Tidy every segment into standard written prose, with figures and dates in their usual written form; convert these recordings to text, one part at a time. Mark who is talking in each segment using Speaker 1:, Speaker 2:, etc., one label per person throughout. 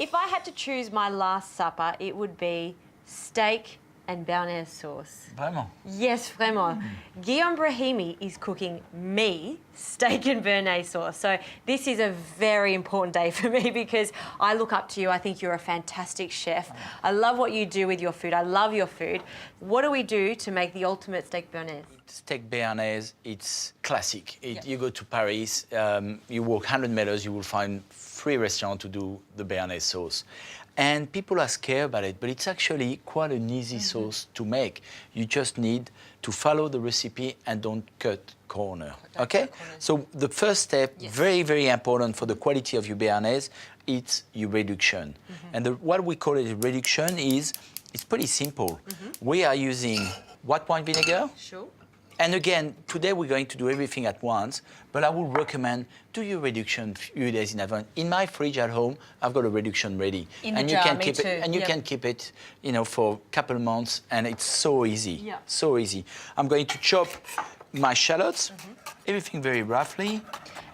Speaker 1: If I had to choose my last supper, it would be steak and béarnaise sauce.
Speaker 2: Vraiment?
Speaker 1: Yes, vraiment. Guillaume Brahimi is cooking me steak and béarnaise sauce. So this is a very important day for me because I look up to you. I think you're a fantastic chef. I love what you do with your food. I love your food. What do we do to make the ultimate steak béarnaise?
Speaker 2: Steak béarnaise, it's classic. You go to Paris, you walk 100 meters, you will find 3 restaurants to do the béarnaise sauce. And people are scared about it, but it's actually quite an easy sauce to make. You just need to follow the recipe and don't cut corner, okay? So the first step, very, very important for the quality of your béarnaise, it's your reduction. And what we call it a reduction is, it's pretty simple. We are using white wine vinegar.
Speaker 1: Sure.
Speaker 2: And again, today we're going to do everything at once, but I would recommend do your reduction a few days in advance. In my fridge at home, I've got a reduction ready.
Speaker 1: In the
Speaker 2: and
Speaker 1: jar,
Speaker 2: you can
Speaker 1: me
Speaker 2: keep
Speaker 1: too.
Speaker 2: it, and you can keep it, you know, for a couple of months, and it's so easy,
Speaker 1: Yeah.
Speaker 2: so easy. I'm going to chop my shallots, everything very roughly.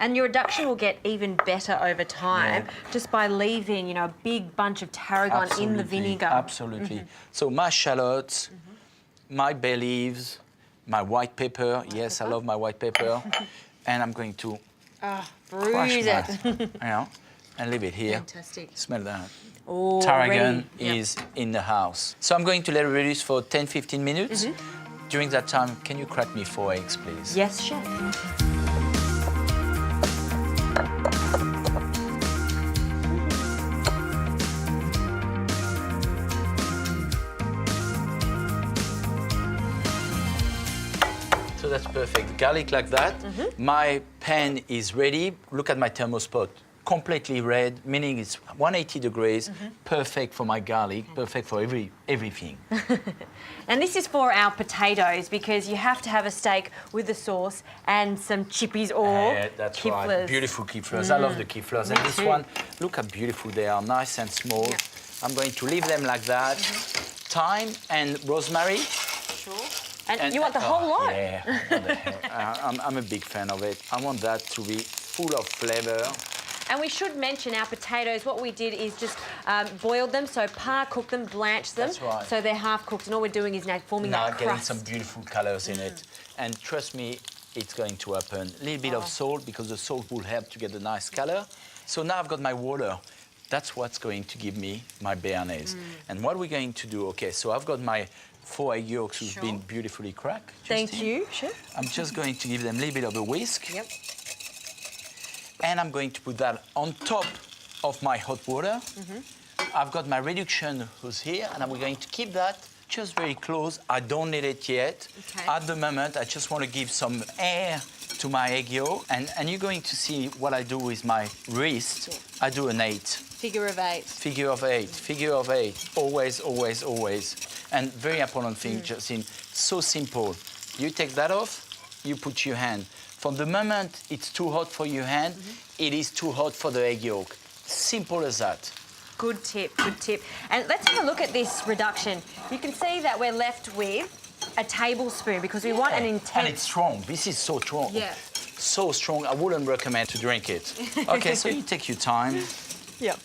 Speaker 1: And your reduction will get even better over time just by leaving, you know, a big bunch of tarragon in the vinegar.
Speaker 2: Absolutely. So my shallots, my bay leaves, my white pepper. Yes, I love my white pepper. And I'm going to crush
Speaker 1: Bruise
Speaker 2: that,
Speaker 1: it.
Speaker 2: you know, and leave it here.
Speaker 1: Fantastic.
Speaker 2: Smell that.
Speaker 1: Oh,
Speaker 2: Tarragon
Speaker 1: ready.
Speaker 2: is in the house. So I'm going to let it reduce for 10-15 minutes. During that time, can you crack me 4 eggs, please?
Speaker 1: Yes, chef.
Speaker 2: So that's perfect. Garlic like that. My pan is ready. Look at my thermospot. Completely red, meaning it's 180 degrees. Perfect for my garlic, perfect for everything.
Speaker 1: And this is for our potatoes because you have to have a steak with the sauce and some chippies or
Speaker 2: That's
Speaker 1: Kipflers.
Speaker 2: right. Beautiful Kipflers. I love the Kipflers. And this
Speaker 1: too.
Speaker 2: one, look how beautiful they are, nice and small.
Speaker 1: Yeah.
Speaker 2: I'm going to leave them like that. Thyme and rosemary.
Speaker 1: Sure. And you want the whole lot?
Speaker 2: Yeah, what the hell. I'm a big fan of it. I want that to be full of flavor.
Speaker 1: And we should mention our potatoes. What we did is just boiled them, so cooked them, blanched them.
Speaker 2: That's right.
Speaker 1: So they're half cooked, and all we're doing is now forming
Speaker 2: Now
Speaker 1: that
Speaker 2: getting
Speaker 1: crust.
Speaker 2: some beautiful colors in it. And trust me, it's going to happen. A little bit of salt, because the salt will help to get a nice color. So now I've got my water. That's what's going to give me my béarnaise. And what we're going to do, okay, so I've got my 4 egg yolks who've been beautifully cracked.
Speaker 1: Thank you, chef.
Speaker 2: I'm just going to give them a little bit of a whisk.
Speaker 1: Yep.
Speaker 2: And I'm going to put that on top of my hot water. I've got my reduction who's here, and I'm going to keep that just very close. I don't need it yet.
Speaker 1: Okay.
Speaker 2: At the moment, I just want to give some air to my egg yolk. And you're going to see what I do with my wrist. I do an 8.
Speaker 1: Figure of 8.
Speaker 2: Figure of 8, figure of 8. Always, always, always. And very important thing, Justine, so simple. You take that off, you put your hand. From the moment it's too hot for your hand, it is too hot for the egg yolk. Simple as that.
Speaker 1: Good tip, good tip. And let's have a look at this reduction. You can see that we're left with a tablespoon because we want an intense...
Speaker 2: And it's strong. This is so strong.
Speaker 1: Yeah.
Speaker 2: So strong, I wouldn't recommend to drink it. Okay, so you take your time.
Speaker 1: Yeah.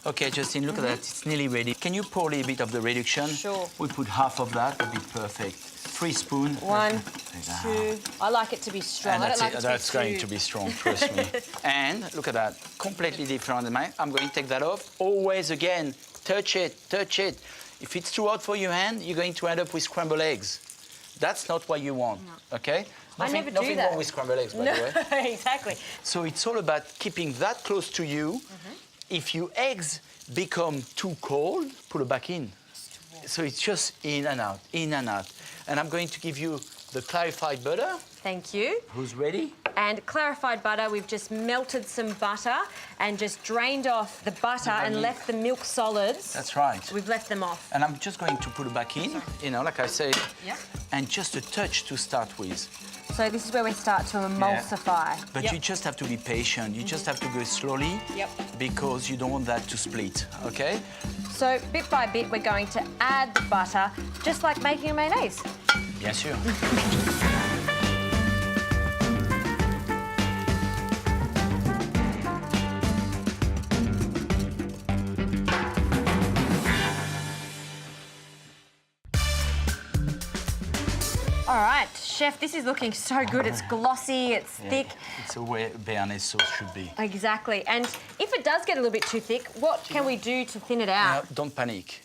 Speaker 2: Okay, Justine, look at that. It's nearly ready. Can you pour a little bit of the reduction?
Speaker 1: Sure.
Speaker 2: We put half of that, would be perfect. 3 spoons.
Speaker 1: 1,
Speaker 2: Take that.
Speaker 1: 2. I like it to be strong.
Speaker 2: And
Speaker 1: I don't
Speaker 2: that's
Speaker 1: like
Speaker 2: it.
Speaker 1: it
Speaker 2: That's
Speaker 1: to be
Speaker 2: going
Speaker 1: too...
Speaker 2: to be strong, trust me. And look at that, completely different than mine. I'm going to take that off. Always, again, touch it, touch it. If it's too hot for your hand, you're going to end up with scrambled eggs. That's not what you want, okay? Nothing wrong with scrambled eggs, by the way.
Speaker 1: Exactly.
Speaker 2: So it's all about keeping that close to you. If your eggs become too cold, put it back in. So it's just in and out, in and out. And I'm going to give you the clarified butter.
Speaker 1: Thank you.
Speaker 2: Who's ready?
Speaker 1: And clarified butter, we've just melted some butter and just drained off the butter and left the milk solids.
Speaker 2: That's right.
Speaker 1: We've left them off.
Speaker 2: And I'm just going to put it back in, you know, like I said.
Speaker 1: Yep.
Speaker 2: And just a touch to start with.
Speaker 1: So this is where we start to emulsify.
Speaker 2: But you just have to be patient. You just have to go slowly.
Speaker 1: Yep.
Speaker 2: Because you don't want that to split, okay?
Speaker 1: So bit by bit, we're going to add the butter, just like making a mayonnaise.
Speaker 2: Bien sûr.
Speaker 1: right, Chef, this is looking so good. It's glossy, it's thick.
Speaker 2: It's the way béarnaise sauce should be.
Speaker 1: Exactly. And if it does get a little bit too thick, what can we do to thin it out?
Speaker 2: Now, don't panic.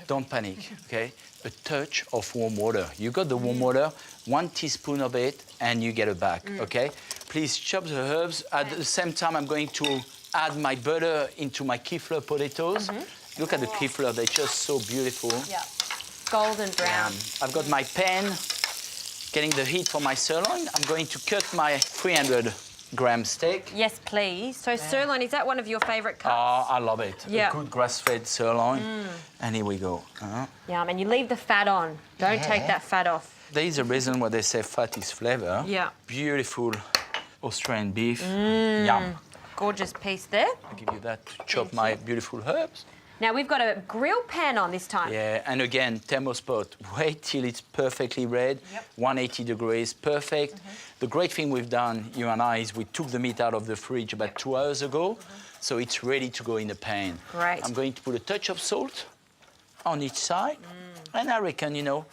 Speaker 2: Don't panic, okay? A touch of warm water. You got the warm water, 1 teaspoon of it, and you get it back, okay? Please chop the herbs. At the same time, I'm going to add my butter into my Kipfler potatoes. Look at the Kipfler, they're just so beautiful.
Speaker 1: Yeah. Golden brown.
Speaker 2: I've got my pan, getting the heat for my sirloin. I'm going to cut my 300-gram steak.
Speaker 1: Yes, please. So sirloin, is that one of your favourite cuts?
Speaker 2: Oh, I love it.
Speaker 1: Yeah.
Speaker 2: A good grass-fed sirloin. And here we go.
Speaker 1: Yum, and you leave the fat on. Don't take that fat off.
Speaker 2: There is a reason why they say fat is flavour.
Speaker 1: Yeah.
Speaker 2: Beautiful Australian beef. Yum.
Speaker 1: Gorgeous piece there.
Speaker 2: I'll give you that to chop my beautiful herbs.
Speaker 1: Now we've got a grill pan on this time.
Speaker 2: Yeah, and again, thermospot. Wait till it's perfectly red. 180 degrees, perfect. The great thing we've done, you and I, is we took the meat out of the fridge about 2 hours ago, so it's ready to go in the pan.
Speaker 1: Great.
Speaker 2: I'm going to put a touch of salt on each side, and I reckon, you know,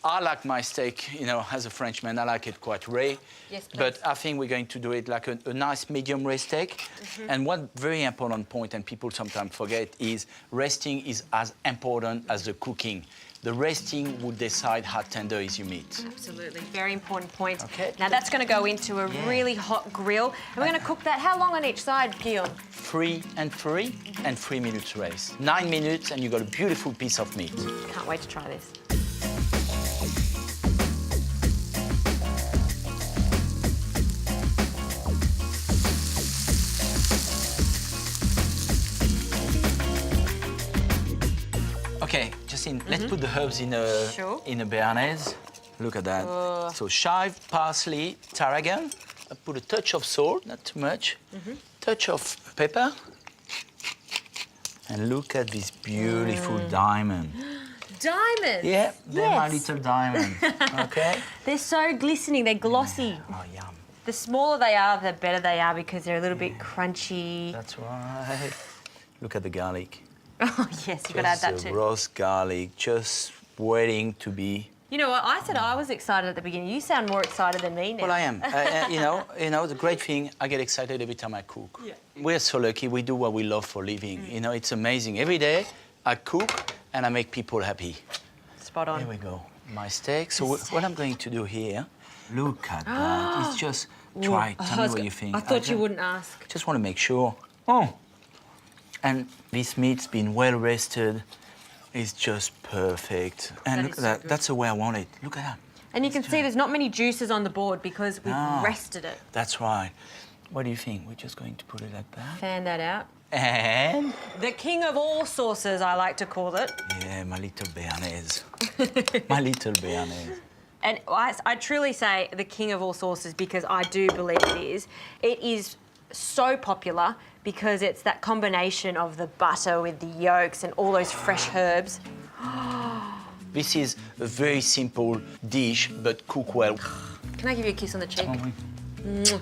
Speaker 2: I like my steak, you know, as a Frenchman, I like it quite rare.
Speaker 1: Yes, please.
Speaker 2: But I think we're going to do it like a nice medium rare steak. And one very important point, and people sometimes forget, is resting is as important as the cooking. The resting will decide how tender is your meat.
Speaker 1: Absolutely, very important point.
Speaker 2: Okay.
Speaker 1: Now that's going to go into a really hot grill. And we're going to cook that, how long on each side, Guillaume?
Speaker 2: 3 and 3, and 3 minutes rest. 9 minutes, and you've got a beautiful piece of meat.
Speaker 1: Can't wait to try this.
Speaker 2: Okay, Justine, let's put the herbs in a béarnaise. Look at that. So chive, parsley, tarragon. I put a touch of salt, not too much. Touch of pepper. And look at this beautiful diamond.
Speaker 1: Diamonds?
Speaker 2: Yeah, they're my
Speaker 1: Yes.
Speaker 2: little diamond. Okay.
Speaker 1: They're so glistening, they're glossy.
Speaker 2: Oh, yum.
Speaker 1: The smaller they are, the better they are because they're a little bit crunchy.
Speaker 2: That's right. Look at the garlic.
Speaker 1: Oh, yes, you've got to add that
Speaker 2: Just the
Speaker 1: too.
Speaker 2: roast garlic, just waiting to be.
Speaker 1: You know what? I said I was excited at the beginning. You sound more excited than me now.
Speaker 2: Well, I am. You know, the great thing, I get excited every time I cook.
Speaker 1: Yeah.
Speaker 2: We're so lucky. We do what we love for living. You know, it's amazing. Every day I cook and I make people happy.
Speaker 1: Spot on.
Speaker 2: Here we go. My steak. So what I'm going to do here, look at that. It's just, try it. Tell me what you think.
Speaker 1: I thought you wouldn't ask.
Speaker 2: Just want to make sure. Oh. And this meat's been well rested. It's just perfect. And look at that. That's the way I want it. Look at that.
Speaker 1: And you can see there's not many juices on the board because we've rested it.
Speaker 2: That's right. What do you think? We're just going to put it like that.
Speaker 1: Fan that out.
Speaker 2: And
Speaker 1: The king of all sauces, I like to call it.
Speaker 2: yeah, my little béarnaise. My little béarnaise.
Speaker 1: And I truly say the king of all sauces because I do believe it is. It is so popular because it's that combination of the butter with the yolks and all those fresh herbs.
Speaker 2: This is a very simple dish, but cook well.
Speaker 1: Can I give you a kiss on the cheek?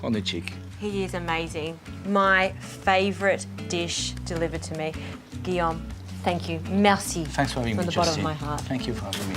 Speaker 2: On the cheek.
Speaker 1: He is amazing. My favourite dish delivered to me. Guillaume, thank you. Merci.
Speaker 2: Thanks for having me,
Speaker 1: From the bottom of
Speaker 2: Justine.
Speaker 1: my heart.
Speaker 2: Thank you for having me.